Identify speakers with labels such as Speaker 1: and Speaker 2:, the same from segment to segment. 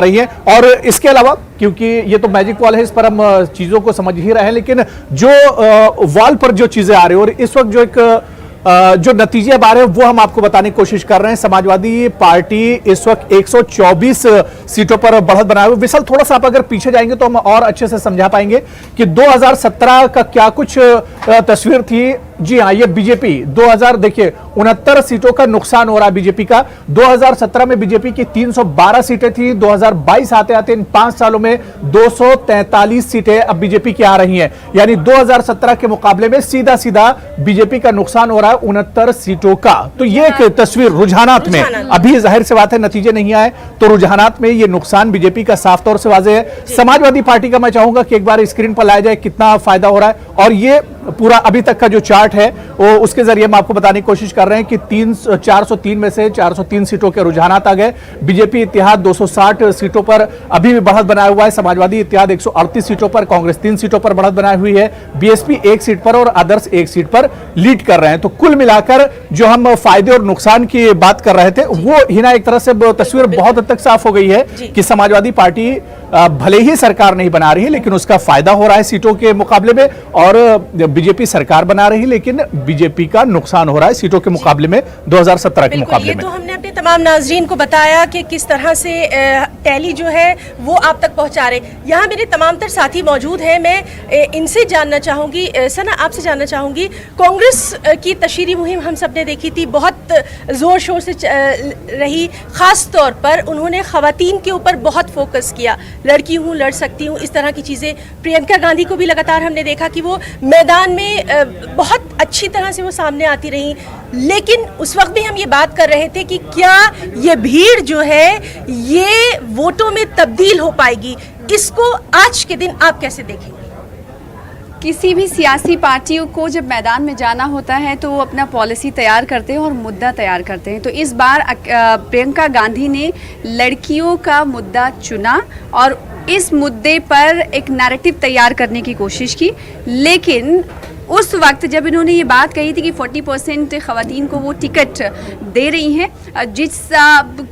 Speaker 1: रही है। और इसके अलावा क्योंकि ये तो मैजिक वॉल है, इस पर हम चीजों को समझ ही रहे हैं, लेकिन जो वॉल पर जो चीजें आ रही है और इस वक्त जो एक जो नतीजे अब आ रहे हैं वो हम आपको बताने की कोशिश कर रहे हैं। समाजवादी पार्टी इस वक्त 124 सीटों पर बढ़त बनाए हुए। विशाल, थोड़ा सा आप अगर पीछे जाएंगे तो हम और अच्छे से समझा पाएंगे कि 2017 का क्या कुछ तस्वीर थी। जी हाँ, ये बीजेपी 2000 देखिए 69 सीटों का नुकसान हो रहा है बीजेपी का। 2017 में बीजेपी की 312 सीटें थी। 2022 आते आते इन 5 सालों में 243 सीटें अब बीजेपी की आ रही हैं, यानी 2017 के मुकाबले में सीधा सीधा बीजेपी का नुकसान हो रहा है 69 सीटों का। तो ये एक तस्वीर रुझानात में, अभी जाहिर से बात है नतीजे नहीं आए तो रुझानात में ये नुकसान बीजेपी का साफ तौर से वाज़ेह है। समाजवादी पार्टी का मैं चाहूंगा कि एक बार स्क्रीन पर लाया जाए कितना फायदा हो रहा है, और ये पूरा अभी तक का जो चार्ट है वो उसके जरिए हम आपको बताने की कोशिश कर रहे हैं कि 403 में से 403 सीटों के रुझानात आ गए। बीजेपी इत्तेहाद 260 सीटों पर अभी भी बढ़त बनाया हुआ है। समाजवादी इत्तेहाद 138 सीटों पर, कांग्रेस 3 सीटों पर बढ़त बनाई हुई है। बीएसपी 1 सीट पर और आदर्श 1 सीट पर लीड कर रहे हैं। तो कुल मिलाकर जो हम फायदे और नुकसान की बात कर रहे थे वो हिना एक तरह से तस्वीर बहुत हद तक साफ हो गई है कि समाजवादी पार्टी भले ही सरकार नहीं बना रही है लेकिन उसका फायदा हो रहा है सीटों के मुकाबले में, और बीजेपी सरकार बना रही है लेकिन बीजेपी का नुकसान हो रहा है सीटों के मुकाबले में 2017 के मुकाबले में।
Speaker 2: तो हमने अपने तमाम नाजरीन को बताया कि किस तरह से टैली जो है वो आप तक पहुंचा रहे। यहाँ मेरे तमाम तर साथी मौजूद हैं, मैं इनसे जानना चाहूंगी, सना आपसे जानना चाहूंगी, कांग्रेस की तशहीरी मुहिम हम सब ने देखी थी, बहुत जोर शोर से रही। खास तौर पर उन्होंने खवातीन के ऊपर बहुत फोकस किया, लड़की हूँ लड़ सकती हूँ, इस तरह की चीज़ें। प्रियंका गांधी को भी लगातार हमने देखा कि वो मैदान में बहुत अच्छी तरह से वो सामने आती रही। लेकिन उस वक्त भी हम ये बात कर रहे थे कि क्या ये भीड़ जो है ये वोटों में तब्दील हो पाएगी, इसको आज के दिन आप कैसे देखेंगे?
Speaker 3: किसी भी सियासी पार्टियों को जब मैदान में जाना होता है तो वो अपना पॉलिसी तैयार करते हैं और मुद्दा तैयार करते हैं। तो इस बार प्रियंका गांधी ने लड़कियों का मुद्दा चुना और इस मुद्दे पर एक नैरेटिव तैयार करने की कोशिश की। लेकिन उस वक्त जब इन्होंने ये बात कही थी कि 40% ख़वातीन को वो टिकट दे रही हैं, जिस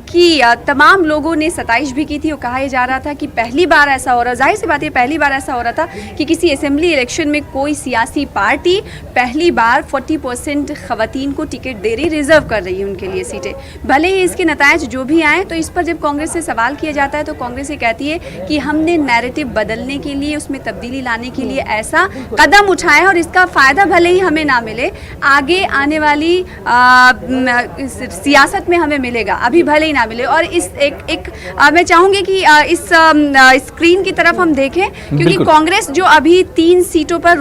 Speaker 3: की तमाम लोगों ने सताइश भी की थी। वो कहा जा रहा था कि पहली बार ऐसा हो रहा, जाहिर सी बात है पहली बार ऐसा हो रहा था कि किसी असेंबली इलेक्शन में कोई सियासी पार्टी पहली बार 40% ख़वातीन को टिकट दे रही, रिजर्व कर रही है उनके लिए सीटें। भले ही इसके नतायज जो भी आए, तो इस पर जब कांग्रेस से सवाल किया जाता है तो कांग्रेस ये कहती है कि हमने नैरेटिव बदलने के लिए, उसमें तब्दीली लाने के लिए ऐसा कदम उठाया और इसका फ़ायदा भले ही हमें ना मिले, आगे आने वाली सियासत में हमें मिलेगा, अभी भले ही ना मिले। और इस मैं चाहूँगी कि इस स्क्रीन की तरफ हम देखें, क्योंकि कांग्रेस जो अभी 3 सीटों पर